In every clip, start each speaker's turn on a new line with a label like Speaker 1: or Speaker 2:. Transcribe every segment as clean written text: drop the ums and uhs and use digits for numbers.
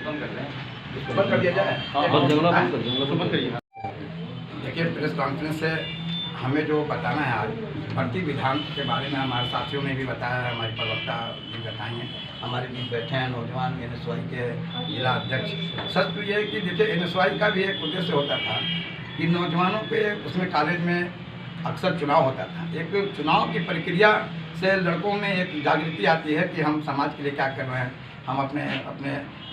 Speaker 1: बंद कर दिया जाए।
Speaker 2: बंद करिए।
Speaker 1: देखिए, प्रेस कॉन्फ्रेंस से हमें जो बताना है आज भर्ती विधान के बारे में हमारे साथियों ने भी बताया है, हमारे प्रवक्ता भी बताए हैं, हमारे बीच बैठे हैं नौजवान NSY के जिला अध्यक्ष। सच तो ये है कि देखिए NSY का भी एक उद्देश्य होता था कि नौजवानों के उसमें कॉलेज में अक्सर चुनाव होता था। एक चुनाव की प्रक्रिया से लड़कों में एक जागृति आती है कि हम समाज के लिए क्या कर रहे हैं, हम अपने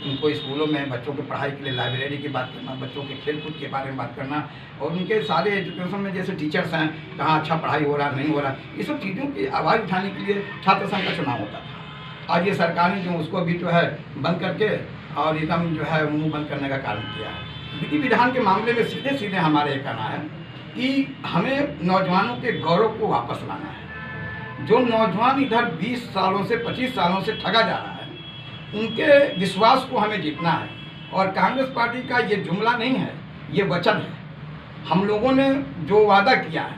Speaker 1: उनको स्कूलों में बच्चों की पढ़ाई के लिए लाइब्रेरी की बात करना, बच्चों के खेलकूद के बारे में बात करना, और उनके सारे एजुकेशन में जैसे टीचर्स हैं कहाँ अच्छा पढ़ाई हो रहा नहीं हो रहा, ये सब चीज़ों की आवाज़ उठाने के लिए छात्र संघ का चुनाव होता था। आज ये सरकार ने जो उसको भी जो है बंद करके और एकदम जो है मुँह बंद करने का कारण किया है। विधि विधान के मामले में सीधे सीधे हमारे ये कहना है कि हमें नौजवानों के गौरव को वापस लाना है। जो नौजवान इधर 20 सालों से 25 सालों से ठगा जा रहा है, उनके विश्वास को हमें जीतना है। और कांग्रेस पार्टी का ये जुमला नहीं है, ये वचन है। हम लोगों ने जो वादा किया है,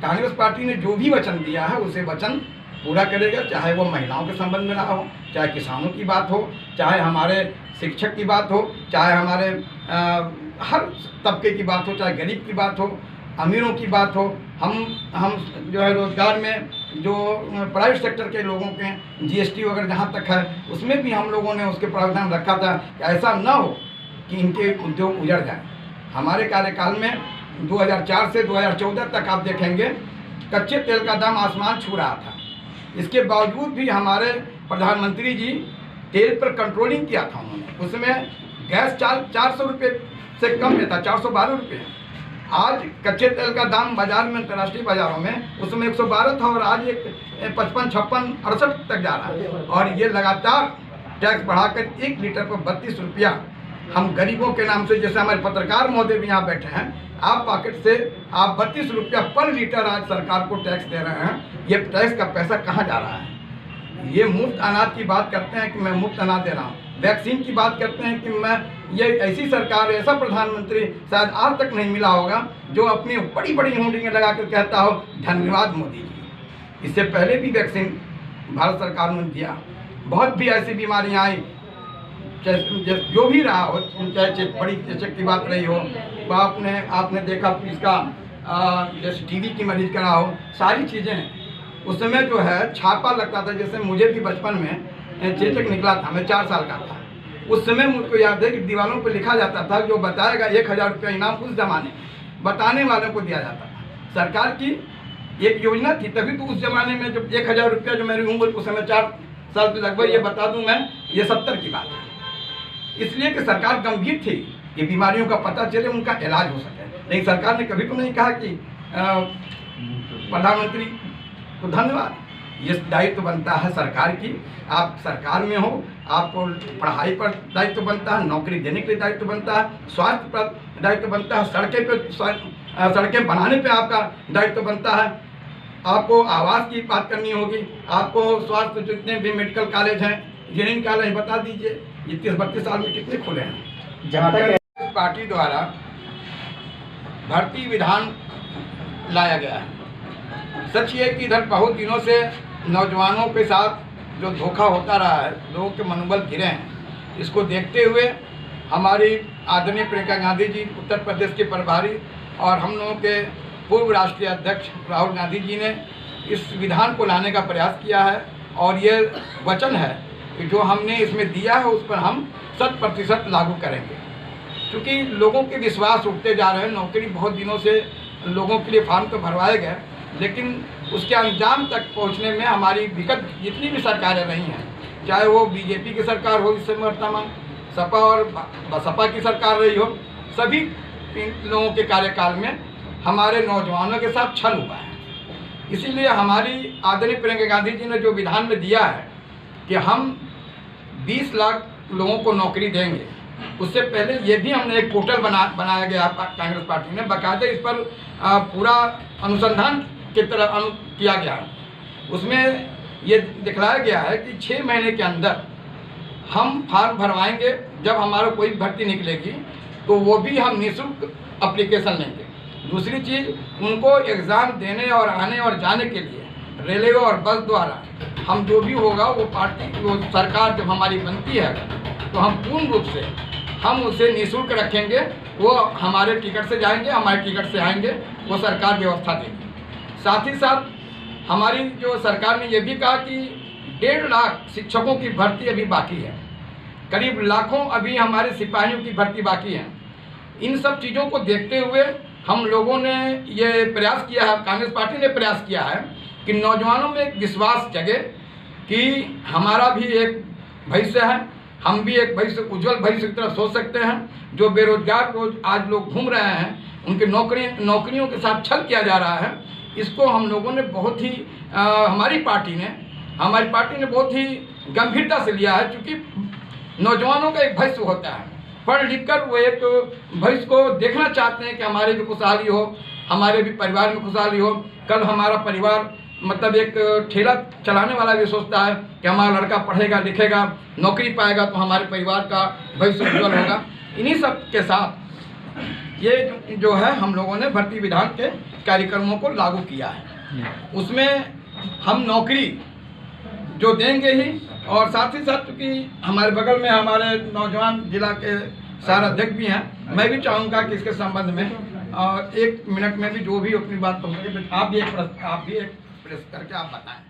Speaker 1: कांग्रेस पार्टी ने जो भी वचन दिया है उसे वचन पूरा करेगा, चाहे वो महिलाओं के संबंध में रहा हो, चाहे किसानों की बात हो, चाहे हमारे शिक्षक की बात हो, चाहे हमारे हर तबके की बात हो, चाहे गरीब की बात हो, अमीरों की बात हो। हम जो है रोजगार में जो प्राइवेट सेक्टर के लोगों के GST वगैरह जहाँ तक है उसमें भी हम लोगों ने उसके प्रावधान रखा था कि ऐसा न हो कि इनके उद्योग उजड़ जाए। हमारे कार्यकाल में 2004 से 2014 तक आप देखेंगे कच्चे तेल का दाम आसमान छू रहा था। इसके बावजूद भी हमारे प्रधानमंत्री जी तेल पर कंट्रोलिंग किया था उन्होंने। उसमें गैस 400 रुपये से कम में था, 412 रुपये। आज कच्चे तेल का दाम बाजार में अंतर्राष्ट्रीय बाजारों में उसमें 112 था और आज एक 55, 56, 68 तक जा रहा है। और ये लगातार टैक्स बढ़ाकर 1 लीटर पर 32 रुपया हम गरीबों के नाम से, जैसे हमारे पत्रकार महोदय भी यहाँ बैठे हैं, आप पॉकेट से आप 32 रुपया पर लीटर आज सरकार को टैक्स दे रहे हैं। ये टैक्स का पैसा कहाँ जा रहा है? ये मुफ्त अनाज की बात करते हैं कि मैं मुफ्त अनाज दे रहा हूँ, वैक्सीन की बात करते हैं कि मैं, ये ऐसी सरकार, ऐसा प्रधानमंत्री शायद आज तक नहीं मिला होगा जो अपनी बड़ी बड़ी होर्डिंगें लगा कर कहता हो धन्यवाद मोदी जी। इससे पहले भी वैक्सीन भारत सरकार ने दिया। बहुत भी ऐसी बीमारियां आई, जो भी रहा हो, चाहे बड़ी चेचक की बात रही हो, आपने देखा कि इसका जैसे TB की मरीज का रहा हो, सारी चीज़ें उस समय जो है छापा लगता था। जैसे मुझे भी बचपन में चेचक निकला था, मैं 4 साल का था। उस समय मुझको याद है कि दीवारों पर लिखा जाता था जो बताएगा 1000 रुपया इनाम उस जमाने बताने वालों को दिया जाता था। सरकार की एक योजना थी, तभी तो उस जमाने में जब 1000 रुपया, जो मेरी उम्र उस समय 4 साल से लगभग, ये बता दूं मैं, ये 70 की बात है। इसलिए कि सरकार गंभीर थी कि बीमारियों का पता चले, उनका इलाज हो सके। लेकिन सरकार ने कभी तो नहीं कहा कि प्रधानमंत्री को धन्यवाद। ये दायित्व बनता है सरकार की। आप सरकार में हो, आपको पढ़ाई पर दायित्व बनता है, नौकरी देने के लिए दायित्व बनता है, स्वास्थ्य पर दायित्व बनता है, सड़कें बनाने पे आपका दायित्व बनता है, आपको आवास की बात करनी होगी, आपको स्वास्थ्य जितने भी मेडिकल कॉलेज हैं, इंजीनियरिंग कॉलेज बता दीजिए, ये 30-32 साल में कितने खुले हैं। जहाँ तक पार्टी द्वारा भर्ती विधान लाया गया है, सच ये कि इधर बहुत दिनों से नौजवानों के साथ जो धोखा होता रहा है, लोगों के मनोबल गिरे हैं। इसको देखते हुए हमारी आदरणीय प्रियंका गांधी जी, उत्तर प्रदेश के प्रभारी, और हम लोगों के पूर्व राष्ट्रीय अध्यक्ष राहुल गांधी जी ने इस विधान को लाने का प्रयास किया है। और ये वचन है कि जो हमने इसमें दिया है उस पर हम 100% लागू करेंगे। क्योंकि लोगों के विश्वास उठते जा रहे हैं। नौकरी बहुत दिनों से लोगों के लिए फॉर्म तो भरवाए गए, लेकिन उसके अंजाम तक पहुंचने में हमारी विगत जितनी भी सरकारें रही हैं, चाहे वो BJP की सरकार हो इस समय वर्तमान, सपा और बसपा की सरकार रही हो, सभी लोगों के कार्यकाल में हमारे नौजवानों के साथ छल हुआ है। इसीलिए हमारी आदरणीय प्रियंका गांधी जी ने जो विधान में दिया है कि हम 20 लाख लोगों को नौकरी देंगे, उससे पहले ये भी हमने एक पोर्टल बनाया गया कांग्रेस पार्टी ने, बाकायदा इस पर पूरा अनुसंधान की तरह किया गया। उसमें ये दिखलाया गया है कि 6 महीने के अंदर हम फॉर्म भरवाएंगे। जब हमारा कोई भर्ती निकलेगी तो वो भी हम निःशुल्क एप्लीकेशन लेंगे। दूसरी चीज़, उनको एग्ज़ाम देने और आने और जाने के लिए रेलवे और बस द्वारा हम जो भी होगा वो पार्टी, वो सरकार जब हमारी बनती है
Speaker 3: तो हम पूर्ण रूप से हम उसे निःशुल्क रखेंगे। वो हमारे टिकट से जाएंगे, हमारे टिकट से आएंगे, वो सरकार व्यवस्था देगी। साथ ही साथ हमारी जो सरकार ने ये भी कहा कि 1.5 लाख शिक्षकों की भर्ती अभी बाकी है, करीब लाखों अभी हमारे सिपाहियों की भर्ती बाकी है। इन सब चीज़ों को देखते हुए हम लोगों ने ये प्रयास किया है, कांग्रेस पार्टी ने प्रयास किया है कि नौजवानों में एक विश्वास जगे कि हमारा भी एक भविष्य है, हम भी एक भविष्य, उज्जवल भविष्य की तरफ सोच सकते हैं। जो बेरोजगार रोज आज लोग घूम रहे हैं, उनके नौकरियों के साथ छल किया जा रहा है, इसको हम लोगों ने बहुत ही हमारी पार्टी ने बहुत ही गंभीरता से लिया है। क्योंकि नौजवानों का एक भविष्य होता है, पढ़ लिख कर वो एक भविष्य को देखना चाहते हैं कि हमारे भी खुशहाली हो, हमारे भी परिवार में खुशहाली हो। कल हमारा परिवार मतलब एक ठेला चलाने वाला भी सोचता है कि हमारा लड़का पढ़ेगा लिखेगा, नौकरी पाएगा तो हमारे परिवार का भविष्य उज्जवल होगा। इन्हीं सब के साथ ये जो है हम लोगों ने भर्ती विधान के कार्यक्रमों को लागू किया है। उसमें हम नौकरी जो देंगे ही, और साथ ही साथ क्योंकि हमारे बगल में हमारे नौजवान जिला के सारा अध्यक्ष भी हैं, मैं भी चाहूँगा कि इसके संबंध में 1 मिनट में भी जो भी अपनी बात कहोगे, आप भी एक प्रेस करके आप बताएं।